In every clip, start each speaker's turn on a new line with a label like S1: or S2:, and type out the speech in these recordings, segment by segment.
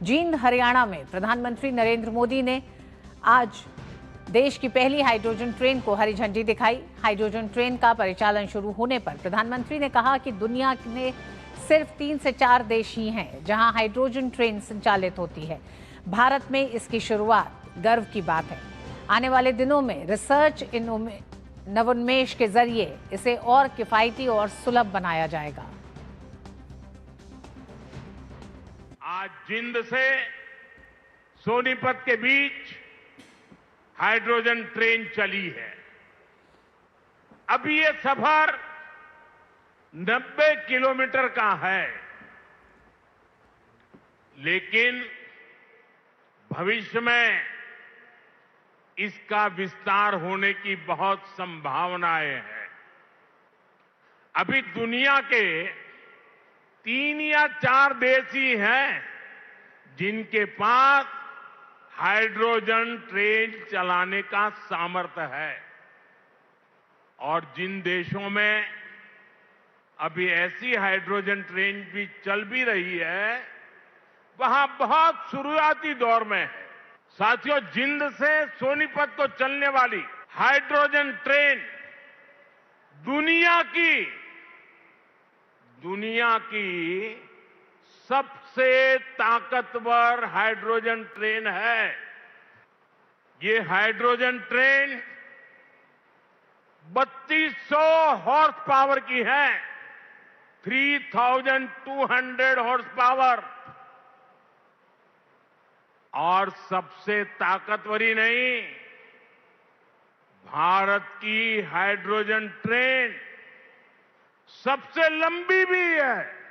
S1: जींद हरियाणा में प्रधानमंत्री नरेंद्र मोदी ने आज देश की पहली हाइड्रोजन ट्रेन को हरी झंडी दिखाई। हाइड्रोजन ट्रेन का परिचालन शुरू होने पर प्रधानमंत्री ने कहा कि दुनिया में सिर्फ 3 से 4 देश ही हैं जहां हाइड्रोजन ट्रेन संचालित होती है। भारत में इसकी शुरुआत गर्व की बात है। आने वाले दिनों में रिसर्च नवोन्मेष के जरिए इसे और किफायती और सुलभ बनाया जाएगा।
S2: आज जिंद से सोनीपत के बीच हाइड्रोजन ट्रेन चली है। अभी ये सफर 90 किलोमीटर का है, लेकिन भविष्य में इसका विस्तार होने की बहुत संभावनाएं हैं। अभी दुनिया के 3 या 4 देश ही हैं जिनके पास हाइड्रोजन ट्रेन चलाने का सामर्थ्य है, और जिन देशों में अभी ऐसी हाइड्रोजन ट्रेन भी चल भी रही है, वहां बहुत शुरुआती दौर में है। साथियों, जिंद से सोनीपत को चलने वाली हाइड्रोजन ट्रेन दुनिया की सबसे ताकतवर हाइड्रोजन ट्रेन है। ये हाइड्रोजन ट्रेन 3200 हॉर्स पावर की है, 3200 हॉर्स पावर। और सबसे ताकतवर ही नहीं, भारत की हाइड्रोजन ट्रेन सबसे लंबी भी है।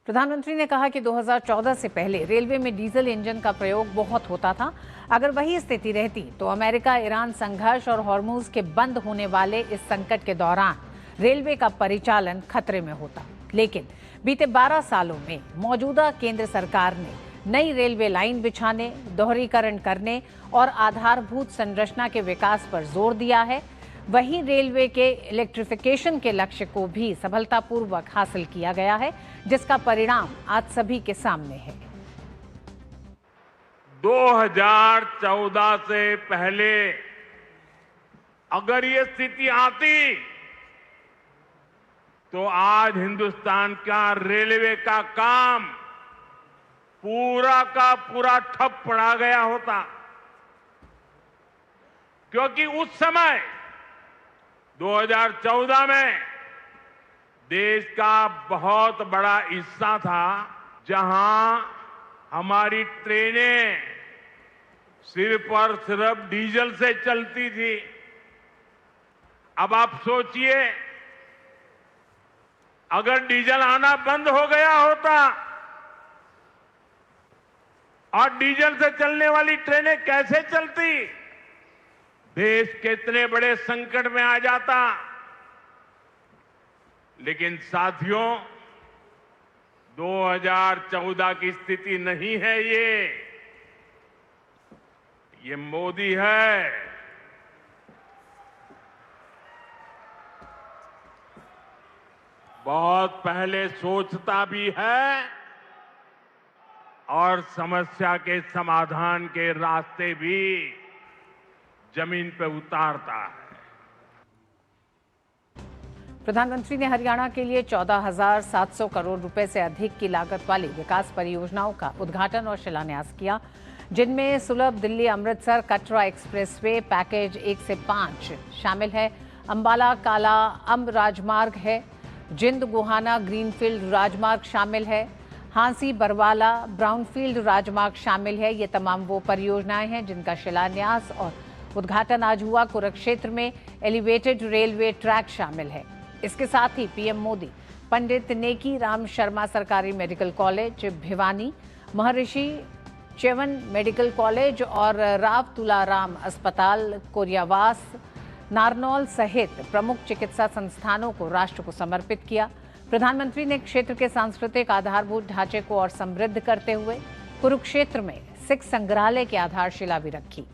S1: प्रधानमंत्री ने कहा कि 2014 से पहले रेलवे में डीजल इंजन का प्रयोग बहुत होता था। अगर वही स्थिति रहती तो अमेरिका ईरान संघर्ष और हॉर्मुज के बंद होने वाले इस संकट के दौरान रेलवे का परिचालन खतरे में होता। लेकिन बीते 12 सालों में मौजूदा केंद्र सरकार ने नई रेलवे लाइन बिछाने, दोहरीकरण करने और आधारभूत संरचना के विकास पर जोर दिया है। वहीं रेलवे के इलेक्ट्रिफिकेशन के लक्ष्य को भी सफलतापूर्वक हासिल किया गया है, जिसका परिणाम आज सभी के सामने है।
S2: 2014 से पहले अगर ये स्थिति आती तो आज हिंदुस्तान का रेलवे का काम पूरा का पूरा ठप पड़ा गया होता, क्योंकि उस समय 2014 में देश का बहुत बड़ा हिस्सा था जहां हमारी ट्रेनें सिर्फ और सिर्फ डीजल से चलती थी। अब आप सोचिए, अगर डीजल आना बंद हो गया होता और डीजल से चलने वाली ट्रेनें कैसे चलती, देश कितने बड़े संकट में आ जाता। लेकिन साथियों, 2014 की स्थिति नहीं है ये मोदी है। बहुत पहले सोचता भी है और समस्या के समाधान के रास्ते भी जमीन पर उतारता है।
S1: प्रधानमंत्री ने हरियाणा के लिए 14,700 करोड़ रुपए से अधिक की लागत वाली विकास परियोजनाओं का उद्घाटन और शिलान्यास किया, जिनमें सुलभ दिल्ली अमृतसर कटरा एक्सप्रेसवे पैकेज 1 से 5 शामिल है। अंबाला काला अम्ब राजमार्ग है, जिंद गोहाना ग्रीनफील्ड राजमार्ग शामिल है, हांसी बरवाला ब्राउनफील्ड राजमार्ग शामिल है। ये तमाम वो परियोजनाएं हैं जिनका शिलान्यास और उद्घाटन आज हुआ। कुरुक्षेत्र में एलिवेटेड रेलवे ट्रैक शामिल है। इसके साथ ही पीएम मोदी पंडित नेकी राम शर्मा सरकारी मेडिकल कॉलेज भिवानी, महर्षि च्यवन मेडिकल कॉलेज और राव तुलाराम अस्पताल कोरियावास नारनौल सहित प्रमुख चिकित्सा संस्थानों को राष्ट्र को समर्पित किया। प्रधानमंत्री ने क्षेत्र के सांस्कृतिक आधारभूत ढांचे को और समृद्ध करते हुए कुरुक्षेत्र में सिख संग्रहालय की आधारशिला भी रखी।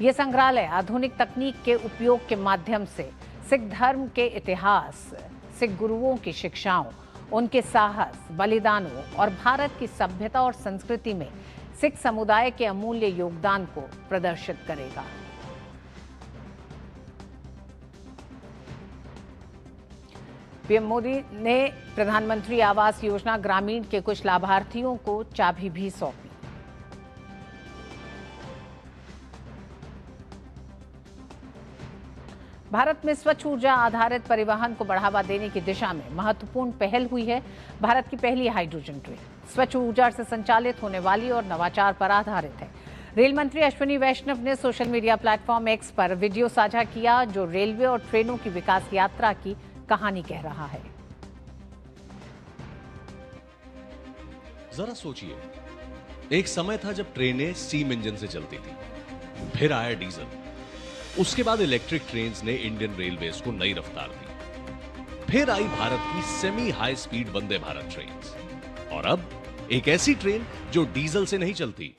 S1: ये संग्रहालय आधुनिक तकनीक के उपयोग के माध्यम से सिख धर्म के इतिहास, सिख गुरुओं की शिक्षाओं उनके साहस, बलिदानों और भारत की सभ्यता और संस्कृति में सिख समुदाय के अमूल्य योगदान को प्रदर्शित करेगा। पीएम मोदी ने प्रधानमंत्री आवास योजना ग्रामीण के कुछ लाभार्थियों को चाबी भी सौंपी। भारत में स्वच्छ ऊर्जा आधारित परिवहन को बढ़ावा देने की दिशा में महत्वपूर्ण पहल हुई है। भारत की पहली हाइड्रोजन ट्रेन स्वच्छ ऊर्जा से संचालित होने वाली और नवाचार पर आधारित है। रेल मंत्री अश्विनी वैष्णव ने सोशल मीडिया प्लेटफॉर्म एक्स पर वीडियो साझा किया, जो रेलवे और ट्रेनों की विकास यात्रा की कहानी कह रहा है।
S3: जरा सोचिए, एक समय था जब ट्रेनें स्टीम इंजन से चलती थी, फिर आया डीजल, उसके बाद इलेक्ट्रिक ट्रेन्स ने इंडियन रेलवेज को नई रफ्तार दी, फिर आई भारत की semi high speed Vande Bharat trains, और अब एक ऐसी ट्रेन जो डीजल से नहीं चलती,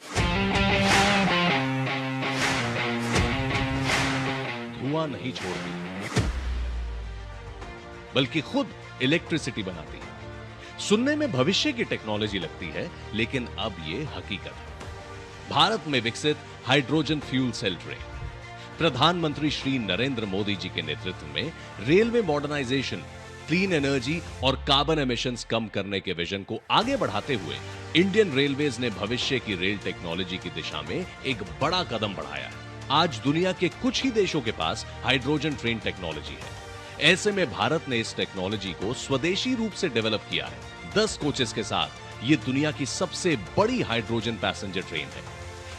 S3: धुआं नहीं छोड़ती, बल्कि खुद इलेक्ट्रिसिटी बनाती है। सुनने में भविष्य की टेक्नोलॉजी लगती है, लेकिन अब यह हकीकत है। भारत में विकसित हाइड्रोजन फ्यूल सेल ट्रेन प्रधानमंत्री श्री नरेंद्र मोदी जी के नेतृत्व में रेलवे मॉडर्नाइजेशन, क्लीन एनर्जी और कार्बन एमिशंस कम करने के विजन को आगे बढ़ाते हुए इंडियन रेलवेज ने भविष्य की रेल टेक्नोलॉजी की दिशा में एक बड़ा कदम बढ़ाया है। आज दुनिया के कुछ ही देशों के पास हाइड्रोजन ट्रेन टेक्नोलॉजी है। ऐसे में भारत ने इस टेक्नोलॉजी को स्वदेशी रूप से डेवलप किया है। 10 कोचेस के साथ यह दुनिया की सबसे बड़ी हाइड्रोजन पैसेंजर ट्रेन है।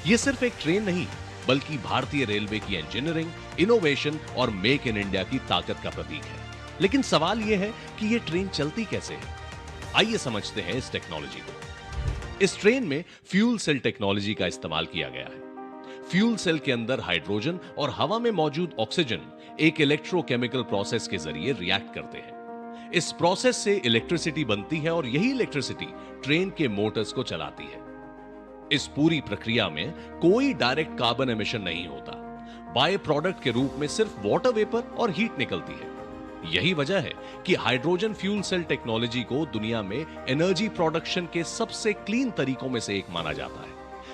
S3: यह सिर्फ एक ट्रेन नहीं, बल्कि भारतीय रेलवे की इंजीनियरिंग, इनोवेशन और मेक इन इंडिया की ताकत का प्रतीक है। लेकिन सवाल यह है कि यह ट्रेन चलती कैसे है। आइए समझते हैं इस टेक्नोलॉजी को। इस ट्रेन में फ्यूल सेल टेक्नोलॉजी का इस्तेमाल किया गया है। फ्यूल सेल के अंदर हाइड्रोजन और हवा में मौजूद ऑक्सीजन एक इलेक्ट्रोकेमिकल प्रोसेस के जरिए रिएक्ट करते हैं। इस प्रोसेस से इलेक्ट्रिसिटी बनती है और यही इलेक्ट्रिसिटी ट्रेन के मोटर्स को चलाती है। इस पूरी प्रक्रिया में कोई डायरेक्ट कार्बन एमिशन नहीं होता। बाय प्रोडक्ट के रूप में सिर्फ वाटर वेपर और हीट निकलती है। यही वजह है कि हाइड्रोजन फ्यूल सेल टेक्नोलॉजी को दुनिया में एनर्जी प्रोडक्शन के सबसे क्लीन तरीकों में से एक माना जाता है।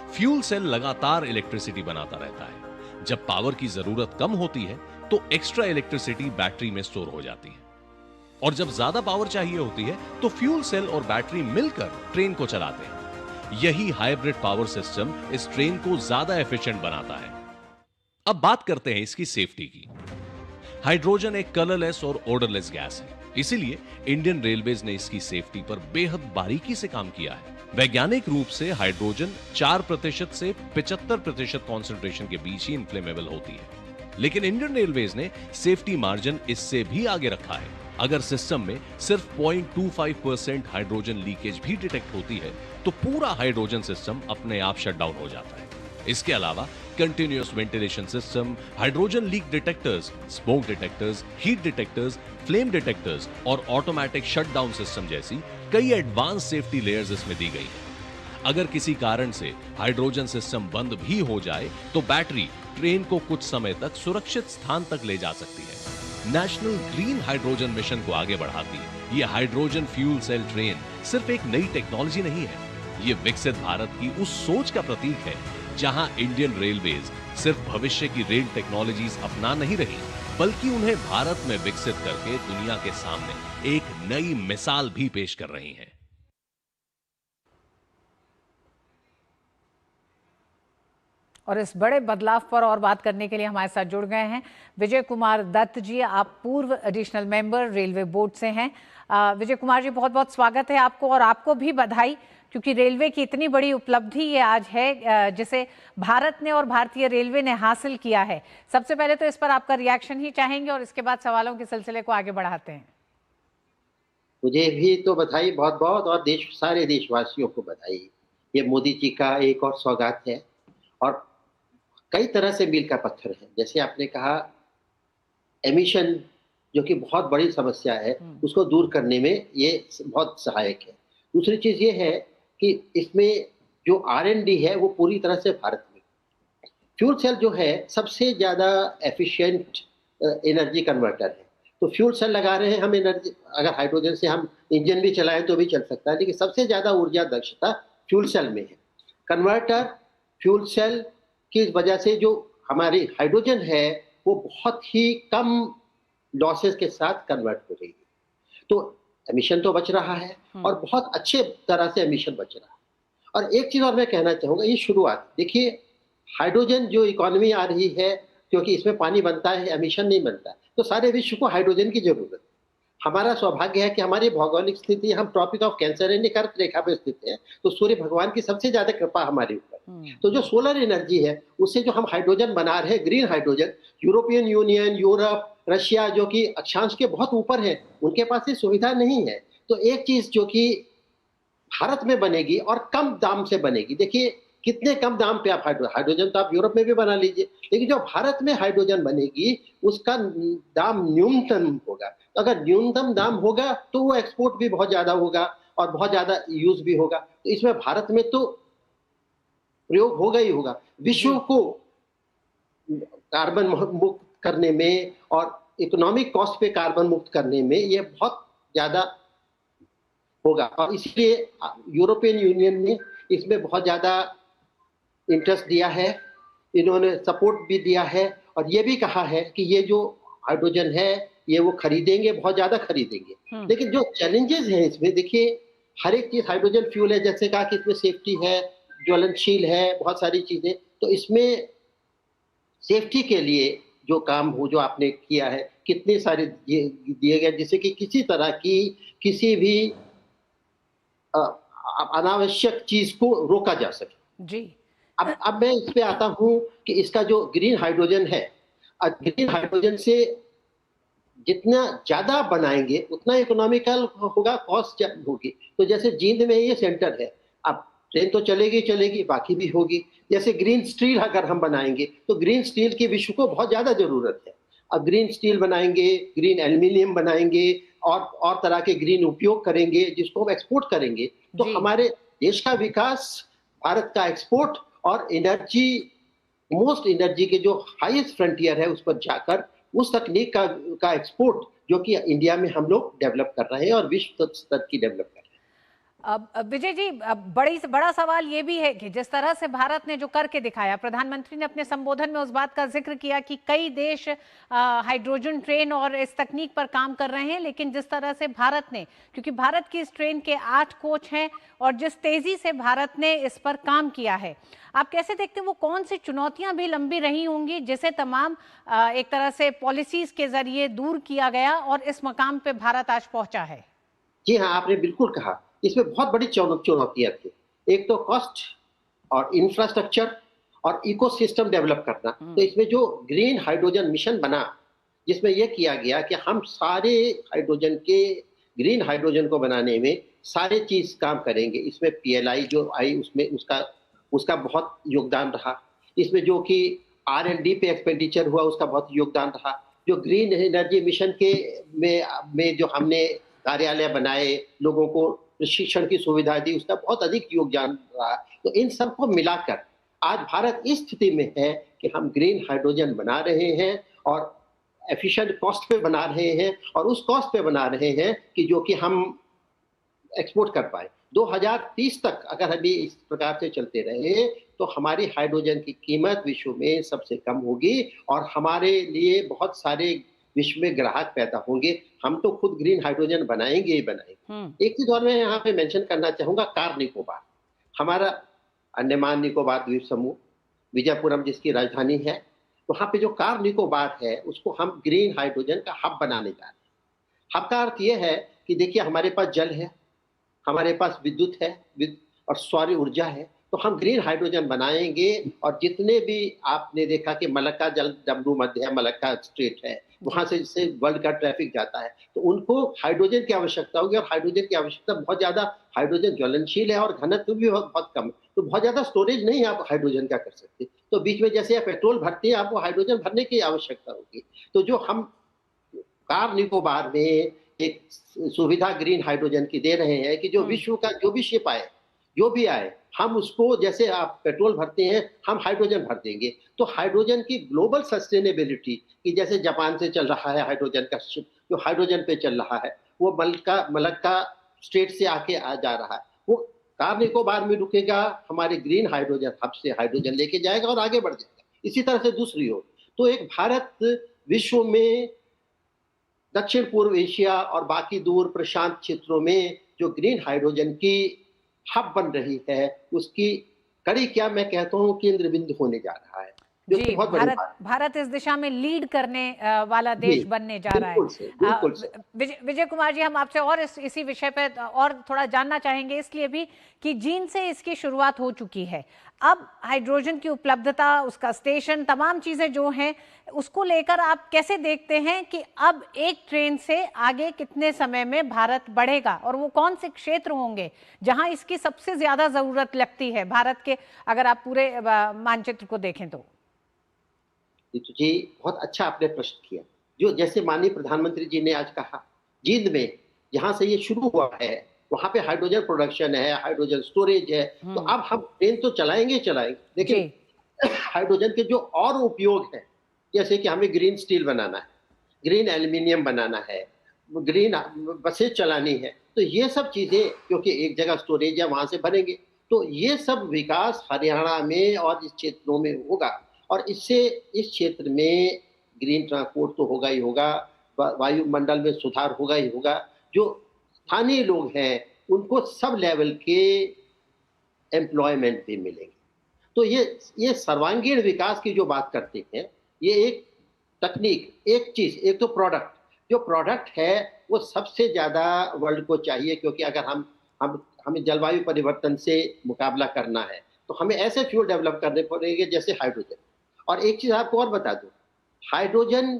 S3: फ्यूल सेल लगातार इलेक्ट्रिसिटी बनाता रहता है। जब पावर की जरूरत कम होती है तो एक्स्ट्रा इलेक्ट्रिसिटी बैटरी में स्टोर हो जाती है, और जब ज्यादा पावर चाहिए होती है तो फ्यूल सेल और बैटरी मिलकर ट्रेन को चलाते हैं। यही हाइब्रिड पावर सिस्टम इस ट्रेन को ज्यादा एफिशिएंट बनाता है। अब बात करते हैं इसकी सेफ्टी की। हाइड्रोजन एक कलरलेस और ओडरलेस गैस है, इसीलिए इंडियन रेलवेज ने इसकी सेफ्टी पर बेहद बारीकी से काम किया है। वैज्ञानिक रूप से हाइड्रोजन 4% से 75% कॉन्सेंट्रेशन के बीच ही इन्फ्लेमेबल होती है, लेकिन इंडियन रेलवेज ने सेफ्टी मार्जिन इससे भी आगे रखा है। अगर सिस्टम में सिर्फ 0.25% हाइड्रोजन लीकेज भी डिटेक्ट होती है तो पूरा हाइड्रोजन सिस्टम अपने आप शट डाउन हो जाता है। इसके अलावा continuous ventilation system, hydrogen leak detectors, smoke detectors, heat detectors, flame detectors और ऑटोमेटिक शटडाउन सिस्टम जैसी कई एडवांस सेफ्टी लेयर्स इसमें दी गई है। अगर किसी कारण से हाइड्रोजन सिस्टम बंद भी हो जाए तो बैटरी ट्रेन को कुछ समय तक सुरक्षित स्थान तक ले जा सकती है। नेशनल ग्रीन हाइड्रोजन मिशन को आगे बढ़ाती ये हाइड्रोजन फ्यूल सेल ट्रेन सिर्फ एक नई टेक्नोलॉजी नहीं है, ये विकसित भारत की उस सोच का प्रतीक है जहां इंडियन रेलवेज सिर्फ भविष्य की रेल टेक्नोलॉजीज अपना नहीं रही, बल्कि उन्हें भारत में विकसित करके दुनिया के सामने एक नई मिसाल भी पेश कर रही हैं।
S1: और इस बड़े बदलाव पर और बात करने के लिए हमारे साथ जुड़ गए हैं विजय कुमार दत्त जी। आप पूर्व एडिशनल मेंबर रेलवे बोर्ड से हैं। विजय कुमार जी, बहुत बहुत स्वागत है आपको, और आपको भी बधाई, क्योंकि रेलवे की इतनी बड़ी उपलब्धि ये आज है जिसे भारत ने और भारतीय रेलवे ने हासिल किया है। सबसे पहले तो इस पर आपका रिएक्शन ही चाहेंगे और इसके बाद सवालों के सिलसिले को आगे बढ़ाते हैं।
S4: मुझे भी तो बधाई बहुत बहुत, और सारे देशवासियों को बधाई। ये मोदी जी का एक और सौगात है और कई तरह से मील का पत्थर है। जैसे आपने कहा, एमिशन जो कि बहुत बड़ी समस्या है, उसको दूर करने में ये बहुत सहायक है। दूसरी चीज़ ये है कि इसमें जो R&D है वो पूरी तरह से भारत में। फ्यूल सेल जो है सबसे ज़्यादा एफिशिएंट एनर्जी कन्वर्टर है। तो फ्यूल सेल लगा रहे हैं हम एनर्जी, अगर हाइड्रोजन से हम इंजन भी चलाएं तो भी चल सकता है, लेकिन सबसे ज़्यादा ऊर्जा दक्षता फ्यूल सेल में है। कन्वर्टर फ्यूल सेल की वजह से जो हमारी हाइड्रोजन है वो बहुत ही कम लॉसेस के साथ कन्वर्ट हो रही है, तो एमिशन तो बच रहा है और बहुत अच्छे तरह से एमिशन बच रहा है। और एक चीज़ और मैं कहना चाहूँगा, ये शुरुआत देखिए, हाइड्रोजन जो इकोनॉमी आ रही है, क्योंकि इसमें पानी बनता है, एमिशन नहीं बनता है, तो सारे विश्व को हाइड्रोजन की जरूरत है। हमारा सौभाग्य है कि हमारी भौगोलिक स्थिति, हम ट्रॉपिक ऑफ कैंसर कर्क रेखा पर स्थित है, तो सूर्य भगवान की सबसे ज्यादा कृपा हमारे ऊपर है। तो जो सोलर एनर्जी है उससे जो हम हाइड्रोजन बना रहे हैं, green hydrogen, European union, Europe, Russia जो कि अक्षांश के बहुत ऊपर है, उनके पास ये सुविधा नहीं है। तो एक चीज जो कि भारत में बनेगी और कम दाम से बनेगी, देखिए कितने कम दाम पे आप हाइड्रोजन तो आप यूरोप में भी बना लीजिए, लेकिन जो भारत में हाइड्रोजन बनेगी उसका दाम न्यूनतम होगा। तो अगर न्यूनतम दाम होगा तो वो एक्सपोर्ट भी बहुत ज्यादा होगा और बहुत ज्यादा यूज भी होगा। तो इसमें भारत में तो प्रयोग होगा ही होगा। विश्व को कार्बन मुक्त करने में और इकोनॉमिक कॉस्ट पे कार्बन मुक्त करने में ये बहुत ज्यादा होगा, और इसलिए यूरोपियन यूनियन ने इसमें बहुत ज्यादा इंटरेस्ट दिया है, इन्होंने सपोर्ट भी दिया है और ये भी कहा है कि ये जो हाइड्रोजन है ये वो खरीदेंगे, बहुत ज्यादा खरीदेंगे। लेकिन जो चैलेंजेस हैं इसमें, देखिए हर एक चीज हाइड्रोजन फ्यूल है, जैसे कहा कि इसमें सेफ्टी है, ज्वलनशील है, बहुत सारी चीजें, तो इसमें सेफ्टी के लिए जो काम हो, जो आपने किया है, कितने सारे दिए गए जिससे कि किसी तरह की किसी भी अनावश्यक चीज को रोका जा सके।
S1: जी।
S4: अब मैं इस पे आता हूं कि इसका जो ग्रीन हाइड्रोजन है, ग्रीन हाइड्रोजन से जितना ज्यादा बनाएंगे उतना इकोनॉमिकल होगा, कॉस्ट होगी। तो जैसे जींद में ये सेंटर है, अब ट्रेन तो चलेगी चलेगी, बाकी भी होगी। जैसे ग्रीन स्टील अगर हम बनाएंगे तो ग्रीन स्टील की विश्व को बहुत ज्यादा जरूरत है। अब ग्रीन स्टील बनाएंगे, ग्रीन एल्यूमिनियम बनाएंगे और तरह के ग्रीन उपयोग करेंगे जिसको हम एक्सपोर्ट करेंगे, तो हमारे देश का विकास, भारत का एक्सपोर्ट और एनर्जी, मोस्ट एनर्जी के जो हाईएस्ट फ्रंटियर है उस पर जाकर उस तकनीक का एक्सपोर्ट जो कि इंडिया में हम लोग डेवलप कर रहे हैं और विश्व स्तर की डेवलप कर रहे हैं।
S1: अब विजय जी, बड़ा सवाल ये भी है कि जिस तरह से भारत ने जो करके दिखाया, प्रधानमंत्री ने अपने संबोधन में उस बात का जिक्र किया कि कई देश हाइड्रोजन ट्रेन और इस तकनीक पर काम कर रहे हैं, लेकिन जिस तरह से भारत ने, क्योंकि भारत की इस ट्रेन के 8 कोच हैं और जिस तेजी से भारत ने इस पर काम किया है, आप कैसे देखते हैं वो कौन सी चुनौतियां भी लंबी रही होंगी जिसे तमाम एक तरह से पॉलिसीज के जरिए दूर किया गया और इस मकाम पे भारत आज पहुंचा है?
S4: जी हाँ, आपने बिल्कुल कहा, इसमें बहुत बड़ी चुनौतियां थी। एक तो कॉस्ट और इंफ्रास्ट्रक्चर और इकोसिस्टम डेवलप करना। तो इसमें जो ग्रीन हाइड्रोजन मिशन बना, जिसमें यह किया गया कि हम सारे हाइड्रोजन के, ग्रीन हाइड्रोजन को बनाने में सारे चीज काम करेंगे। इसमें पीएलआई जो आई उसमें उसका बहुत योगदान रहा। इसमें जो कि R&D पे एक्सपेंडिचर हुआ उसका बहुत योगदान रहा। जो ग्रीन एनर्जी मिशन के में जो हमने कार्यालय बनाए, लोगों को प्रशिक्षण की सुविधा दी, उसका बहुत अधिक योगदान रहा। तो इन सबको मिलाकर आज भारत इस स्थिति में है कि हम ग्रीन हाइड्रोजन बना रहे हैं और एफिशिएंट कॉस्ट पे बना रहे हैं, और उस कॉस्ट पे बना रहे हैं कि जो कि हम एक्सपोर्ट कर पाए। 2030 तक अगर अभी इस प्रकार से चलते रहे तो हमारी हाइड्रोजन की कीमत विश्व में सबसे कम होगी और हमारे लिए बहुत सारे विश्व में ग्राहक पैदा होंगे। हम तो खुद ग्रीन हाइड्रोजन बनाएंगे ही बनाएंगे। एक चीज और मैं यहाँ पे मेंशन करना चाहूंगा, कार निकोबार, हमारा अंडमान निकोबार द्वीप समूह, विजयपुरम जिसकी राजधानी है, वहां पे जो कार निकोबार है उसको हम ग्रीन हाइड्रोजन का हब बनाने जा रहे हैं। हब का अर्थ यह है कि देखिए हमारे पास जल है, हमारे पास विद्युत है और सौर ऊर्जा है, तो हम ग्रीन हाइड्रोजन बनाएंगे। और जितने भी आपने देखा कि मलक्का जल डमरू मध्य है, मलक्का स्ट्रेट है, वहां से वर्ल्ड का ट्रैफिक जाता है, तो उनको हाइड्रोजन की आवश्यकता होगी। और हाइड्रोजन की आवश्यकता बहुत ज्यादा, हाइड्रोजन ज्वलनशील है और घनत्व भी बहुत कम है, तो बहुत ज्यादा स्टोरेज नहीं आप हाइड्रोजन का कर सकते। तो बीच में जैसे आप पेट्रोल भरते हैं, आपको हाइड्रोजन भरने की आवश्यकता होगी। तो जो हम कार निकोबार में एक सुविधा ग्रीन हाइड्रोजन की दे रहे हैं कि जो विश्व का जो भी शिप आए, जो भी आए हम उसको, जैसे आप पेट्रोल भरते हैं हम हाइड्रोजन भर देंगे। तो हाइड्रोजन की ग्लोबल सस्टेनेबिलिटी कि जैसे जापान से चल रहा है हाइड्रोजन का शिप जो हाइड्रोजन पे चल रहा है, वो मलक्का स्टेट से आके आ जा रहा है, वो कार निकोबार में रुकेगा, हमारे ग्रीन हाइड्रोजन हब से हाइड्रोजन लेके जाएगा और आगे बढ़ जाएगा। इसी तरह से दूसरी ओर तो एक भारत विश्व में दक्षिण पूर्व एशिया और बाकी दूर प्रशांत क्षेत्रों में जो ग्रीन हाइड्रोजन की हब बन रही है, उसकी कड़ी क्या मैं कहता हूँ केंद्र बिंदु होने जा रहा है, जो कि
S1: जी,
S4: बहुत बड़ी बात है।
S1: भारत इस दिशा में लीड करने वाला
S4: जी,
S1: देश बनने जा रहा है।
S4: बिल्कुल से।
S1: विजय कुमार जी, हम आपसे और इसी विषय पे और थोड़ा जानना चाहेंगे, इसलिए भी कि चीन से इसकी शुरुआत हो चुकी है। अब हाइड्रोजन की उपलब्धता, उसका स्टेशन, तमाम चीजें जो हैं, उसको लेकर आप कैसे देखते हैं कि अब एक ट्रेन से आगे कितने समय में भारत बढ़ेगा और वो कौन से क्षेत्र होंगे जहां इसकी सबसे ज्यादा जरूरत लगती है भारत के, अगर आप पूरे मानचित्र को देखें तो?
S4: ऋतु जी, बहुत अच्छा आपने प्रश्न किया। जो जैसे माननीय प्रधानमंत्री जी ने आज कहा, जींद में जहाँ से ये शुरू हुआ है, वहाँ पे हाइड्रोजन प्रोडक्शन है, हाइड्रोजन स्टोरेज है, तो अब हम ट्रेन तो चलाएंगे, लेकिन हाइड्रोजन के जो और उपयोग हैं, जैसे कि हमें ग्रीन स्टील बनाना है, ग्रीन एल्यूमिनियम बनाना है, ग्रीन बसें चलानी है, तो ये सब चीजें क्योंकि एक जगह स्टोरेज है वहां से भरेंगे, तो ये सब विकास हरियाणा में और इस क्षेत्रों में होगा और इससे इस क्षेत्र में ग्रीन ट्रांसपोर्ट तो होगा ही होगा, वायुमंडल में सुधार होगा ही होगा। जो स्थानीय लोग हैं उनको सब लेवल के एम्प्लॉयमेंट भी मिलेंगे। तो ये सर्वांगीण विकास की जो बात करते हैं, ये एक तकनीक, एक चीज, एक तो प्रोडक्ट, जो प्रोडक्ट है वो सबसे ज्यादा वर्ल्ड को चाहिए, क्योंकि अगर हमें जलवायु परिवर्तन से मुकाबला करना है तो हमें ऐसे फ्यूल डेवलप करने पड़ेंगे जैसे हाइड्रोजन। और एक चीज आपको और बता दूं, हाइड्रोजन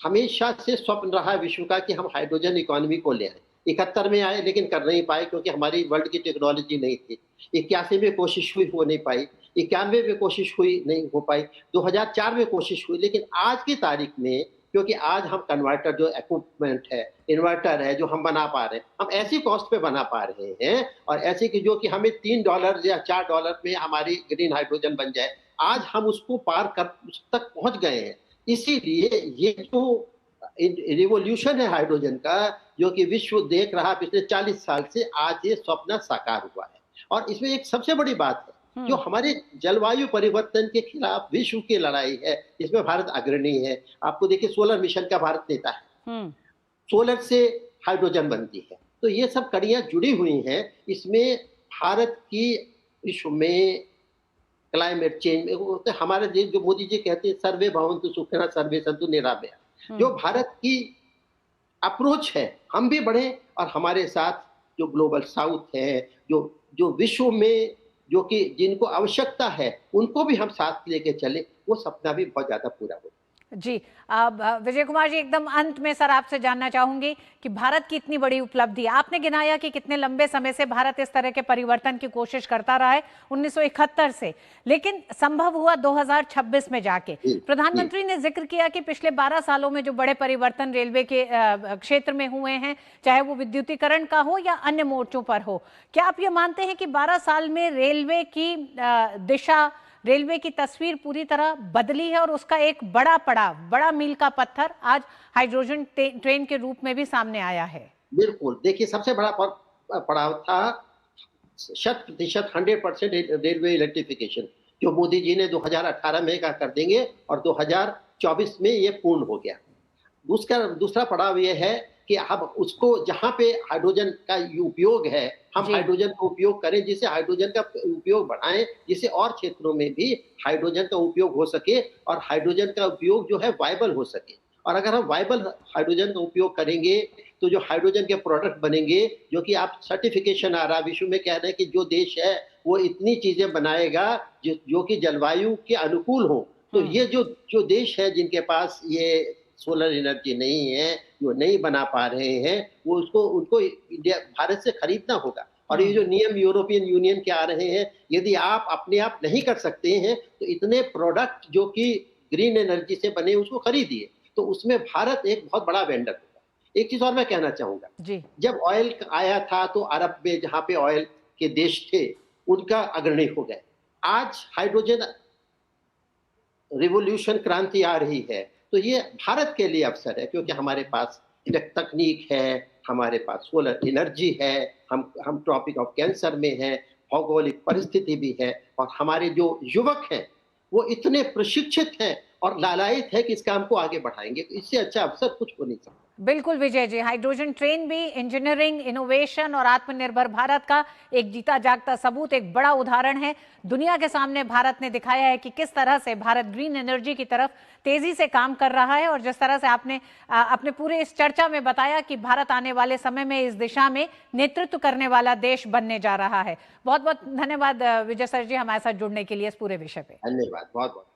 S4: हमेशा से स्वप्न रहा विश्व का कि हम हाइड्रोजन इकोनॉमी को ले आए। 71 में आए लेकिन कर नहीं पाए क्योंकि हमारी वर्ल्ड की टेक्नोलॉजी नहीं थी। 81 में कोशिश हुई, हो नहीं पाई। 91 में कोशिश हुई, नहीं हो पाई। 2004 में कोशिश हुई, लेकिन आज की तारीख में क्योंकि आज हम कन्वर्टर जो इक्विपमेंट है, इन्वर्टर है जो हम बना पा रहे हैं, हम ऐसी कॉस्ट पे बना पा रहे हैं और ऐसे कि जो कि हमें $3 या $4 में हमारी ग्रीन हाइड्रोजन बन जाए, आज हम उसको पार कर उस तक पहुंच गए हैं। इसीलिए ये जो रिवॉल्यूशन है हाइड्रोजन का, जो कि विश्व देख रहा पिछले 40 साल से, आज ये स्वप्न साकार हुआ है। और इसमें एक सबसे बड़ी बात है, जो हमारे जलवायु परिवर्तन के खिलाफ विश्व की लड़ाई है, इसमें भारत अग्रणी है। आपको देखिए सोलर मिशन का भारत नेता है, सोलर से हाइड्रोजन बनती है, तो ये सब कड़ियां जुड़ी हुई हैं। इसमें भारत की विश्व में क्लाइमेट चेंज में हमारे देश, जो मोदी जी कहते हैं सर्वे भवन्तु सुखिनः सर्वे सन्तु निरामया, जो भारत की अप्रोच है, हम भी बढ़े और हमारे साथ जो ग्लोबल साउथ है, जो विश्व में जो कि जिनको आवश्यकता है उनको भी हम साथ लेके चले, वो सपना भी बहुत ज्यादा पूरा हो।
S1: जी, अब विजय कुमार जी, एकदम अंत में सर आपसे जानना चाहूंगी कि भारत की इतनी बड़ी उपलब्धि, आपने गिनाया कि कितने लंबे समय से भारत इस तरह के परिवर्तन की कोशिश करता रहा है 1971 से, लेकिन संभव हुआ 2026 में जाके। प्रधानमंत्री ने जिक्र किया कि पिछले 12 सालों में जो बड़े परिवर्तन रेलवे के क्षेत्र में हुए हैं, चाहे वो विद्युतीकरण का हो या अन्य मोर्चों पर हो, क्या आप ये मानते हैं कि 12 साल में रेलवे की दिशा, रेलवे की तस्वीर पूरी तरह बदली है और उसका एक बड़ा पड़ाव, बड़ा मील का पत्थर आज हाइड्रोजन ट्रेन के रूप में भी सामने आया है?
S4: बिल्कुल, देखिए सबसे बड़ा पड़ाव था 100% 100% रेलवे इलेक्ट्रिफिकेशन, जो मोदी जी ने 2018 में कर देंगे और 2024 में ये पूर्ण हो गया। दूसरा पड़ाव ये है कि अब उसको जहां पे हाइड्रोजन का उपयोग है, हम हाइड्रोजन का उपयोग करें, जिसे हाइड्रोजन का उपयोग बढ़ाएं, जिसे और क्षेत्रों में भी हाइड्रोजन का उपयोग हो सके और हाइड्रोजन का उपयोग जो है वायबल हो सके। और अगर हम वायबल हाइड्रोजन का उपयोग करेंगे तो जो हाइड्रोजन के प्रोडक्ट बनेंगे, जो कि आप सर्टिफिकेशन आ रहा विश्व में कह रहे हैं कि जो देश है वो इतनी चीजें बनाएगा जो कि जलवायु के अनुकूल हो, तो ये जो देश है जिनके पास ये सोलर एनर्जी नहीं है, जो नहीं बना पा रहे हैं, वो उनको इंडिया, भारत से खरीदना होगा। और ये जो नियम यूरोपियन यूनियन के आ रहे हैं, यदि आप अपने आप नहीं कर सकते हैं तो इतने प्रोडक्ट जो कि ग्रीन एनर्जी से बने उसको खरीदिए, तो उसमें भारत एक बहुत बड़ा वेंडर होगा। एक चीज और मैं कहना चाहूंगा, जब ऑयल आया था तो अरब में जहाँ पे ऑयल के देश थे उनका अग्रणी हो गए। आज हाइड्रोजन रिवॉल्यूशन क्रांति आ रही है, तो ये भारत के लिए अवसर है, क्योंकि हमारे पास तकनीक है, हमारे पास सोलर एनर्जी है, हम ट्रॉपिक ऑफ कैंसर में हैं, भौगोलिक परिस्थिति भी है, और हमारे जो युवक हैं वो इतने प्रशिक्षित हैं और लालायित है कि इस काम को आगे बढ़ाएंगे। तो इससे अच्छा अवसर कुछ हो नहीं सकता।
S1: बिल्कुल विजय जी, हाइड्रोजन ट्रेन भी इंजीनियरिंग, इनोवेशन और आत्मनिर्भर भारत का एक जीता जागता सबूत, एक बड़ा उदाहरण है। दुनिया के सामने भारत ने दिखाया है कि किस तरह से भारत ग्रीन एनर्जी की तरफ तेजी से काम कर रहा है, और जिस तरह से आपने अपने पूरे इस चर्चा में बताया कि भारत आने वाले समय में इस दिशा में नेतृत्व करने वाला देश बनने जा रहा है। बहुत बहुत धन्यवाद विजय सर जी हमारे साथ जुड़ने के लिए इस पूरे विषय पे।
S4: धन्यवाद, बहुत बहुत।